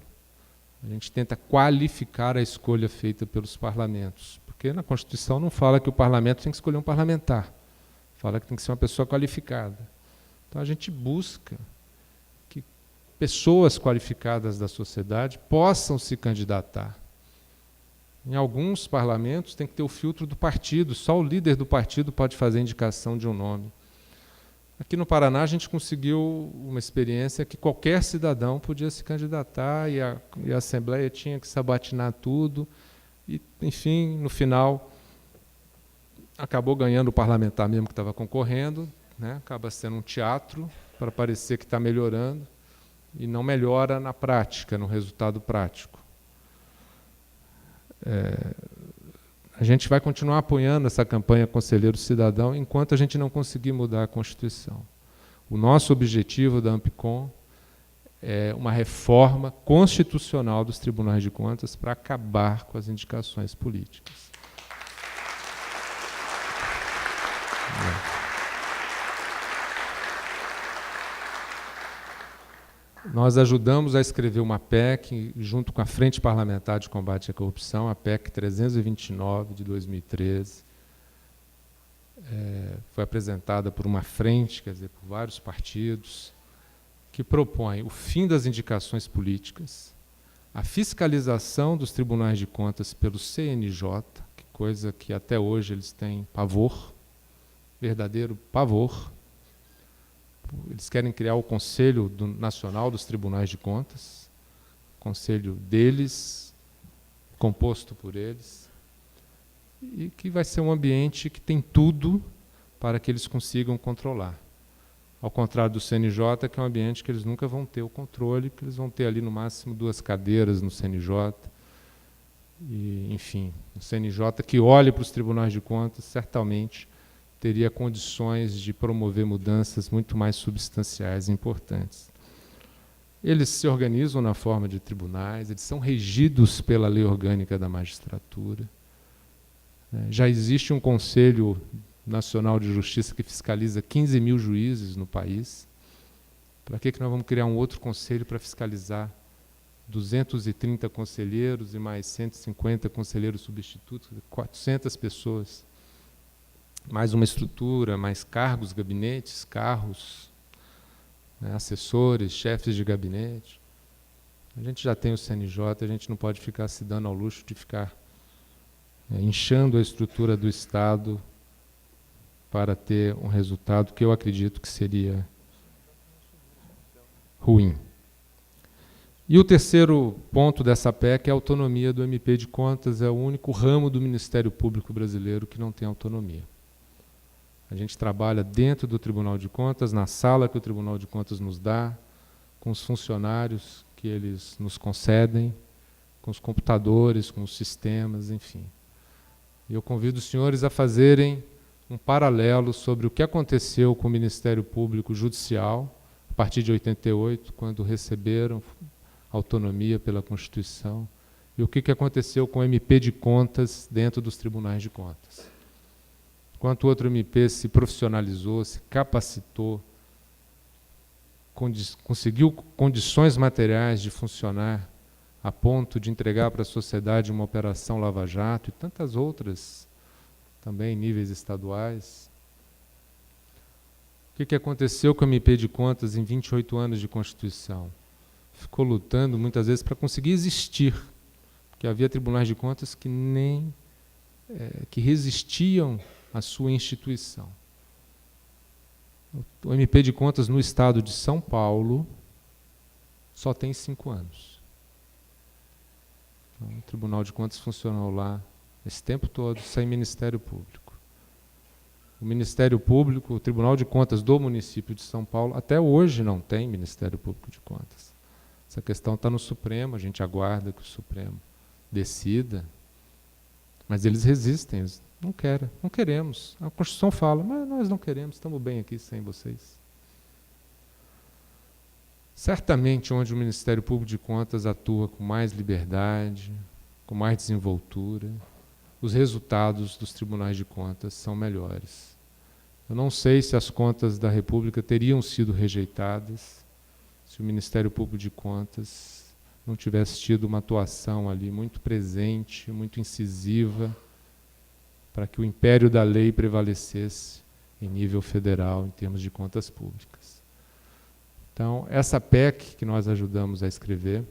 a gente tenta qualificar a escolha feita pelos parlamentos. Porque na Constituição não fala que o parlamento tem que escolher um parlamentar. Fala que tem que ser uma pessoa qualificada. Então a gente busca que pessoas qualificadas da sociedade possam se candidatar. Em alguns parlamentos tem que ter o filtro do partido, só o líder do partido pode fazer a indicação de um nome. Aqui no Paraná a gente conseguiu uma experiência que qualquer cidadão podia se candidatar e a Assembleia tinha que sabatinar tudo. E, enfim, no final, acabou ganhando o parlamentar mesmo que estava concorrendo, né? Acaba sendo um teatro para parecer que está melhorando e não melhora na prática, no resultado prático. A gente vai continuar apoiando essa campanha Conselheiro Cidadão enquanto a gente não conseguir mudar a Constituição. O nosso objetivo da Ampicom é uma reforma constitucional dos tribunais de contas para acabar com as indicações políticas. Nós ajudamos a escrever uma PEC, junto com a Frente Parlamentar de Combate à Corrupção, a PEC 329, de 2013. Foi apresentada por uma frente, quer dizer, por vários partidos, que propõe o fim das indicações políticas, a fiscalização dos tribunais de contas pelo CNJ, que coisa que até hoje eles têm pavor, verdadeiro pavor. Eles querem criar o Conselho Nacional dos Tribunais de Contas, conselho deles, composto por eles, e que vai ser um ambiente que tem tudo para que eles consigam controlar. Ao contrário do CNJ, que é um ambiente que eles nunca vão ter o controle, que eles vão ter ali no máximo 2 cadeiras no CNJ. E, enfim, o CNJ que olhe para os tribunais de contas, certamente teria condições de promover mudanças muito mais substanciais e importantes. Eles se organizam na forma de tribunais, eles são regidos pela lei orgânica da magistratura. Já existe um Conselho Nacional de Justiça que fiscaliza 15 mil juízes no país. Para que nós vamos criar um outro conselho para fiscalizar 230 conselheiros e mais 150 conselheiros substitutos, 400 pessoas? Mais uma estrutura, mais cargos, gabinetes, carros, né, assessores, chefes de gabinete. A gente já tem o CNJ, a gente não pode ficar se dando ao luxo de ficar inchando a estrutura do Estado para ter um resultado que eu acredito que seria ruim. E o terceiro ponto dessa PEC é a autonomia do MP de Contas, é o único ramo do Ministério Público brasileiro que não tem autonomia. A gente trabalha dentro do Tribunal de Contas, na sala que o Tribunal de Contas nos dá, com os funcionários que eles nos concedem, com os computadores, com os sistemas, enfim. E eu convido os senhores a fazerem um paralelo sobre o que aconteceu com o Ministério Público Judicial, a partir de 88, quando receberam autonomia pela Constituição, e o que aconteceu com o MP de Contas dentro dos tribunais de contas. enquanto o outro MP se profissionalizou, se capacitou, conseguiu condições materiais de funcionar a ponto de entregar para a sociedade uma operação Lava Jato e tantas outras, também em níveis estaduais. O que aconteceu com o MP de Contas em 28 anos de Constituição? Ficou lutando muitas vezes para conseguir existir, porque havia tribunais de contas que que resistiam à sua instituição. O MP de Contas no estado de São Paulo só tem 5 anos. Então, o Tribunal de Contas funcionou lá esse tempo todo sem Ministério Público. O Ministério Público, o Tribunal de Contas do município de São Paulo, até hoje não tem Ministério Público de Contas. Essa questão está no Supremo, a gente aguarda que o Supremo decida, mas eles resistem, eles não querem, não queremos. A Constituição fala, mas nós não queremos, estamos bem aqui sem vocês. Certamente onde o Ministério Público de Contas atua com mais liberdade, com mais desenvoltura, os resultados dos tribunais de contas são melhores. Eu não sei se as contas da República teriam sido rejeitadas se o Ministério Público de Contas não tivesse tido uma atuação ali muito presente, muito incisiva, para que o império da lei prevalecesse em nível federal, em termos de contas públicas. Então, essa PEC que nós ajudamos a escrever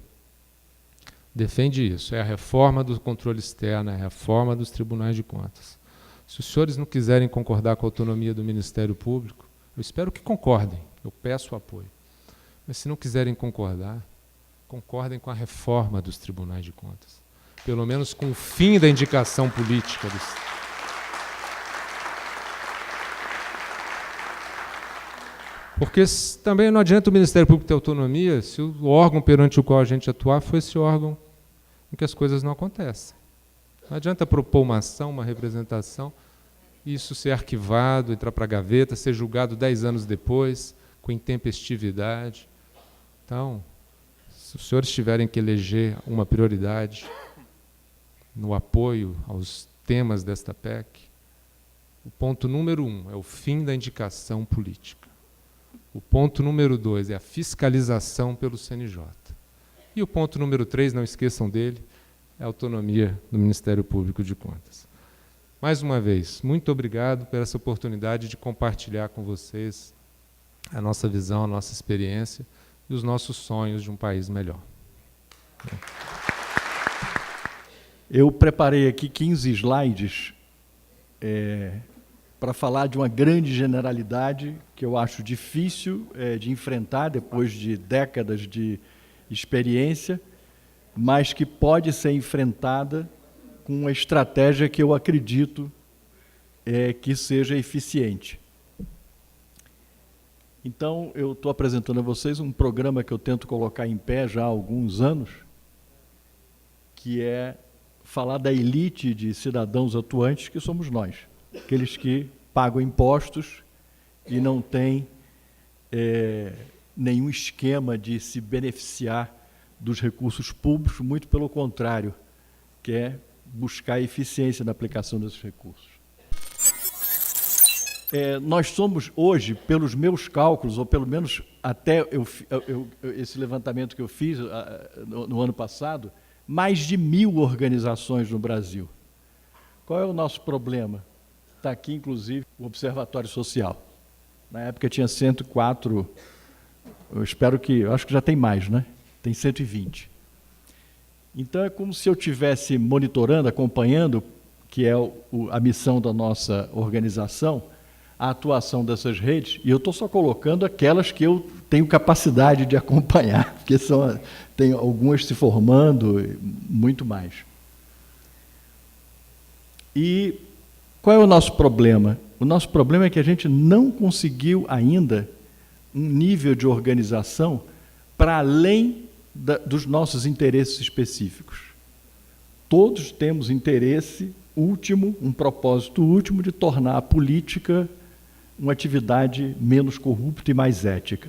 defende isso, é a reforma do controle externo, é a reforma dos tribunais de contas. Se os senhores não quiserem concordar com a autonomia do Ministério Público, eu espero que concordem, eu peço apoio. Mas se não quiserem concordar, concordem com a reforma dos tribunais de contas. Pelo menos com o fim da indicação política dos... Porque também não adianta o Ministério Público ter autonomia se o órgão perante o qual a gente atuar foi esse órgão em que as coisas não acontecem. Não adianta propor uma ação, uma representação, isso ser arquivado, entrar para a gaveta, ser julgado 10 anos depois, com intempestividade. Então, se os senhores tiverem que eleger uma prioridade no apoio aos temas desta PEC, o ponto número 1 é o fim da indicação política. O ponto número 2 é a fiscalização pelo CNJ. E o ponto número 3, não esqueçam dele, é a autonomia do Ministério Público de Contas. Mais uma vez, muito obrigado por essa oportunidade de compartilhar com vocês a nossa visão, a nossa experiência e os nossos sonhos de um país melhor. Eu preparei aqui 15 slides para falar de uma grande generalidade que eu acho difícil de enfrentar depois de décadas de experiência, mas que pode ser enfrentada com uma estratégia que eu acredito que seja eficiente. Então, eu estou apresentando a vocês um programa que eu tento colocar em pé já há alguns anos, que é falar da elite de cidadãos atuantes que somos nós, aqueles que pagam impostos e não têm nenhum esquema de se beneficiar dos recursos públicos, muito pelo contrário, que é buscar eficiência na aplicação desses recursos. Nós somos hoje, pelos meus cálculos, ou pelo menos até esse levantamento que eu fiz no ano passado, mais de 1000 organizações no Brasil. Qual é o nosso problema? Está aqui, inclusive, o Observatório Social. Na época tinha 104, eu acho que já tem mais, né? Tem 120. Então, é como se eu estivesse monitorando, acompanhando, que é a missão da nossa organização, a atuação dessas redes, e eu estou só colocando aquelas que eu tenho capacidade de acompanhar, porque tem algumas se formando, muito mais. E qual é o nosso problema? O nosso problema é que a gente não conseguiu ainda um nível de organização para além dos nossos interesses específicos. Todos temos interesse último, um propósito último de tornar a política uma atividade menos corrupta e mais ética.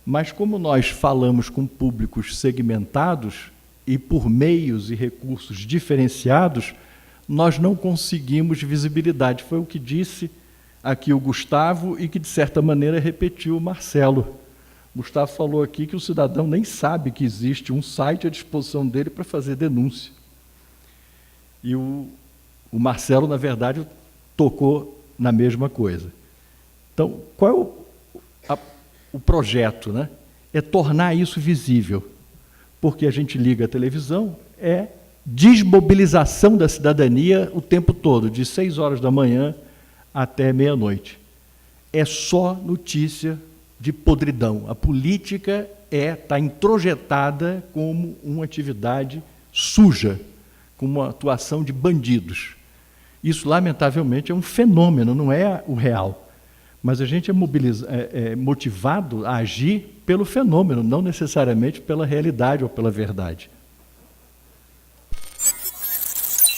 Mas como nós falamos com públicos segmentados e por meios e recursos diferenciados, nós não conseguimos visibilidade. Foi o que disse aqui o Gustavo e que, de certa maneira, repetiu o Marcelo. O Gustavo falou aqui que o cidadão nem sabe que existe um site à disposição dele para fazer denúncia. E o Marcelo, na verdade, tocou na mesma coisa. Então, qual é o projeto, né? É tornar isso visível, porque a gente liga a televisão, é desmobilização da cidadania o tempo todo, de 6 horas da manhã até meia-noite. É só notícia de podridão. A política está introjetada como uma atividade suja, como uma atuação de bandidos. Isso, lamentavelmente, é um fenômeno, não é o real. Mas a gente é motivado a agir pelo fenômeno, não necessariamente pela realidade ou pela verdade.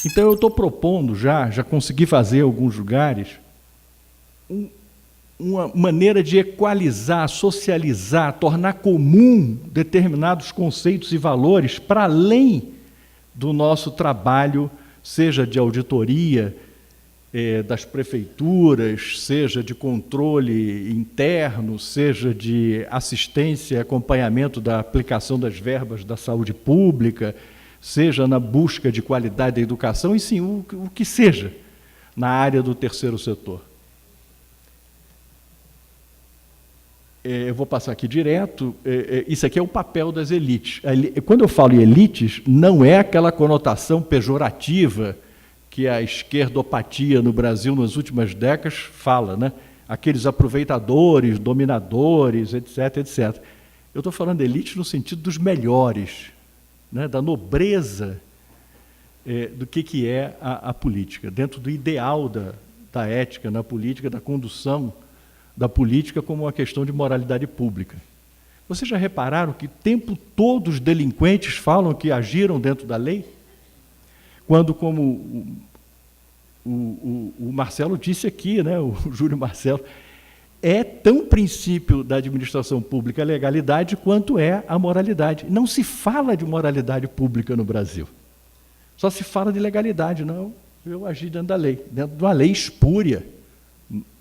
Então, eu estou propondo, já consegui fazer em alguns lugares, uma maneira de equalizar, socializar, tornar comum determinados conceitos e valores para além do nosso trabalho, seja de auditoria das prefeituras, seja de controle interno, seja de assistência e acompanhamento da aplicação das verbas da saúde pública, seja na busca de qualidade da educação, e sim, o que seja, na área do terceiro setor. Eu vou passar aqui direto. Isso aqui é o papel das elites. Quando eu falo em elites, não é aquela conotação pejorativa que a esquerdopatia no Brasil nas últimas décadas fala, né? Aqueles aproveitadores, dominadores, etc., etc. Eu estou falando de elite no sentido dos melhores, né? Da nobreza do que é a política, dentro do ideal da ética na política, da condução da política como uma questão de moralidade pública. Vocês já repararam que o tempo todo os delinquentes falam que agiram dentro da lei? Quando, como o Marcelo disse aqui, né, o Júlio Marcelo, é tão princípio da administração pública a legalidade quanto é a moralidade. Não se fala de moralidade pública no Brasil. Só se fala de legalidade. Não, eu agi dentro da lei, dentro de uma lei espúria,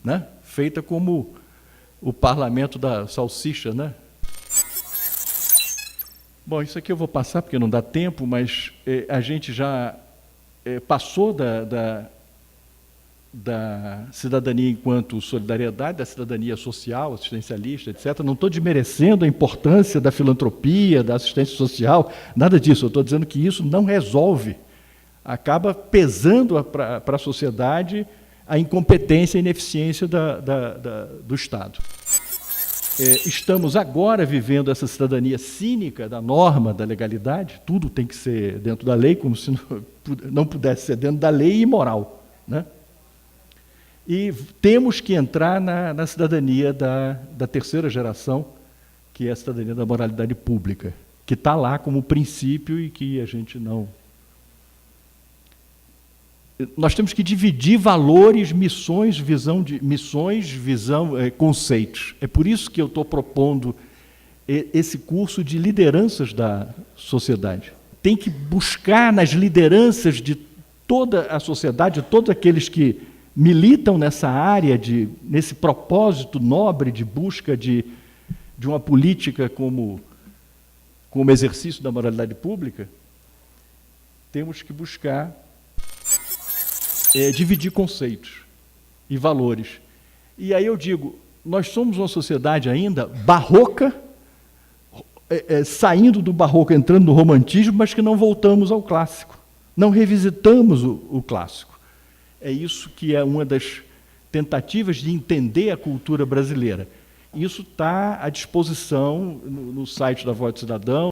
né, feita como o parlamento da salsicha, né? Bom, isso aqui eu vou passar porque não dá tempo, mas a gente já passou da cidadania enquanto solidariedade, da cidadania social, assistencialista, etc. Não estou desmerecendo a importância da filantropia, da assistência social, nada disso. Eu estou dizendo que isso não resolve. Acaba pesando para a sociedade a incompetência e ineficiência do Estado. Estamos agora vivendo essa cidadania cínica da norma, da legalidade, tudo tem que ser dentro da lei, como se não pudesse ser dentro da lei, e imoral, né? E temos que entrar na cidadania da terceira geração, que é a cidadania da moralidade pública, que está lá como princípio e que a gente não... Nós temos que dividir valores, missões, visão, conceitos. É por isso que eu estou propondo esse curso de lideranças da sociedade. Tem que buscar nas lideranças de toda a sociedade, todos aqueles que militam nessa área, nesse propósito nobre de busca de uma política como exercício da moralidade pública, temos que buscar dividir conceitos e valores. E aí eu digo, nós somos uma sociedade ainda barroca, saindo do barroco, entrando no romantismo, mas que não voltamos ao clássico, não revisitamos o clássico. É isso que é uma das tentativas de entender a cultura brasileira. Isso está à disposição no site da Voz do Cidadão.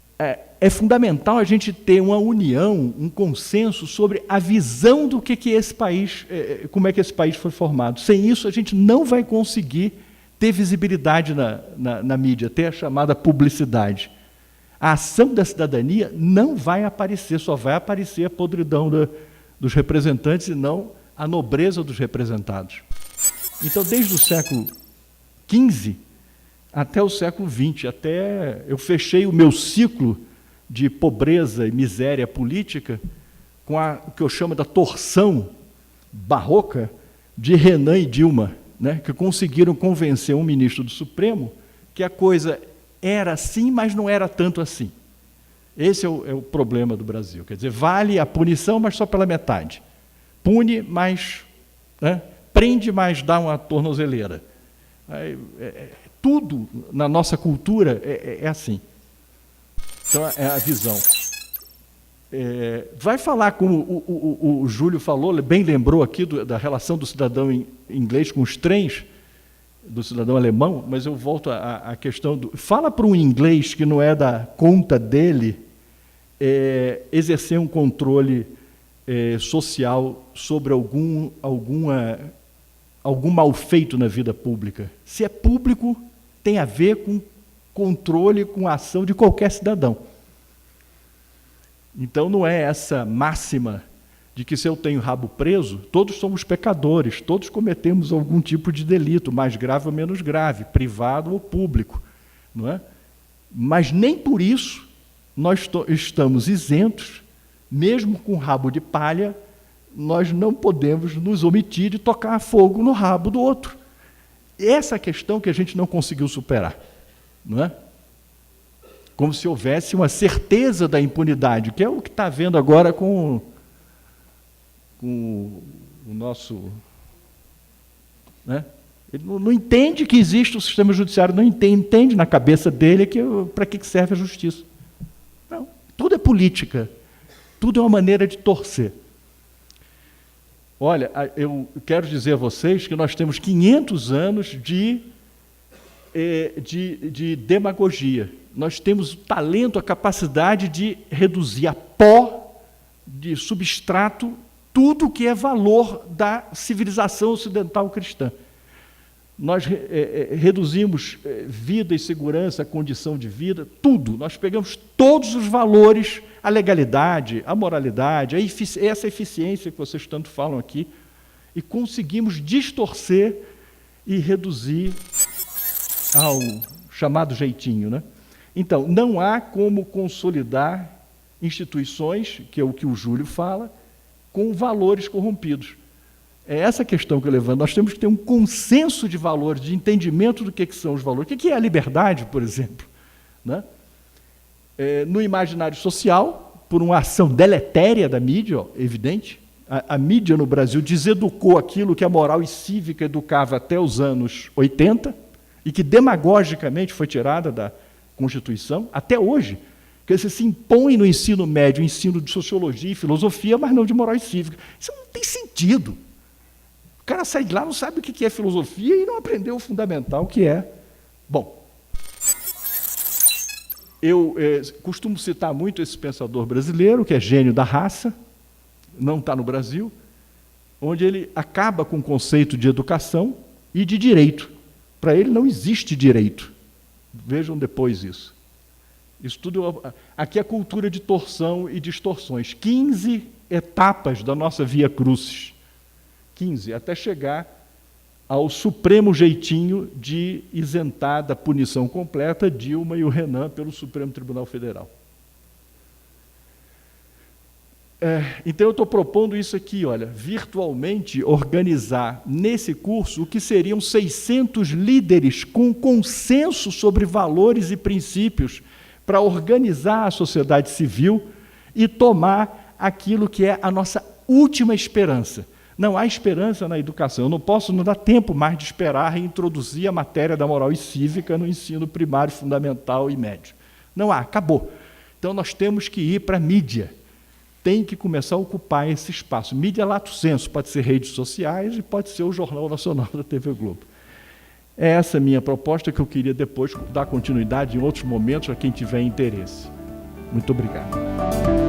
É fundamental a gente ter uma união, um consenso sobre a visão do que esse país, como é que esse país foi formado. Sem isso, a gente não vai conseguir ter visibilidade na mídia, ter a chamada publicidade. A ação da cidadania não vai aparecer, só vai aparecer a podridão dos representantes e não a nobreza dos representados. Então, desde o século XV até o século XX, até eu fechei o meu ciclo de pobreza e miséria política com o que eu chamo da torção barroca de Renan e Dilma, né, que conseguiram convencer um ministro do Supremo que a coisa era assim, mas não era tanto assim. Esse é o problema do Brasil. Quer dizer, vale a punição, mas só pela metade. Pune, mas, né, prende, mas dá uma tornozeleira. Tudo na nossa cultura é assim. Então, é a visão. Vai falar, como o Júlio falou, bem lembrou aqui da relação do cidadão inglês com os trens, do cidadão alemão, mas eu volto à questão do... Fala para um inglês que não é da conta dele exercer um controle social sobre algum mal feito na vida pública. Se é público, tem a ver com controle, com a ação de qualquer cidadão. Então, não é essa máxima de que se eu tenho rabo preso, todos somos pecadores, todos cometemos algum tipo de delito, mais grave ou menos grave, privado ou público, não é? Mas nem por isso nós estamos isentos, mesmo com rabo de palha, nós não podemos nos omitir de tocar fogo no rabo do outro. Essa é a questão que a gente não conseguiu superar, não é? Como se houvesse uma certeza da impunidade, que é o que está havendo agora com o nosso... Né? Ele não entende que existe o sistema judiciário, não entende na cabeça dele para que serve a justiça. Não, tudo é política, tudo é uma maneira de torcer. Olha, eu quero dizer a vocês que nós temos 500 anos de demagogia. Nós temos o talento, a capacidade de reduzir a pó, de substrato, tudo que é valor da civilização ocidental cristã. Nós reduzimos vida e segurança, a condição de vida, tudo. Nós pegamos todos os valores, a legalidade, a moralidade, essa eficiência que vocês tanto falam aqui, e conseguimos distorcer e reduzir ao chamado jeitinho, né? Então, não há como consolidar instituições, que é o que o Júlio fala, com valores corrompidos. É essa questão que eu levanto. Nós temos que ter um consenso de valores, de entendimento do que são os valores. O que é a liberdade, por exemplo? Né? No imaginário social, por uma ação deletéria da mídia, evidente, a mídia no Brasil deseducou aquilo que a moral e cívica educava até os anos 80, e que demagogicamente foi tirada da Constituição, até hoje, que você se impõe no ensino médio, ensino de sociologia e filosofia, mas não de moral e cívica. Isso não tem sentido. O cara sai de lá, não sabe o que é filosofia e não aprendeu o fundamental, que é... Bom, eu costumo citar muito esse pensador brasileiro, que é gênio da raça, não está no Brasil, onde ele acaba com o conceito de educação e de direito. Para ele não existe direito. Vejam depois isso. Isso tudo, aqui é a cultura de torção e distorções. 15 etapas da nossa via crucis. 15, até chegar ao supremo jeitinho de isentar da punição completa Dilma e o Renan pelo Supremo Tribunal Federal. Então, eu estou propondo isso aqui, olha, virtualmente organizar nesse curso o que seriam 600 líderes com consenso sobre valores e princípios para organizar a sociedade civil e tomar aquilo que é a nossa última esperança. Não há esperança na educação. Eu não dá tempo mais de esperar reintroduzir a matéria da moral e cívica no ensino primário, fundamental e médio. Não há, acabou. Então, nós temos que ir para a mídia. Tem que começar a ocupar esse espaço. Mídia lato sensu, pode ser redes sociais e pode ser o Jornal Nacional da TV Globo. É essa a minha proposta, que eu queria depois dar continuidade em outros momentos a quem tiver interesse. Muito obrigado.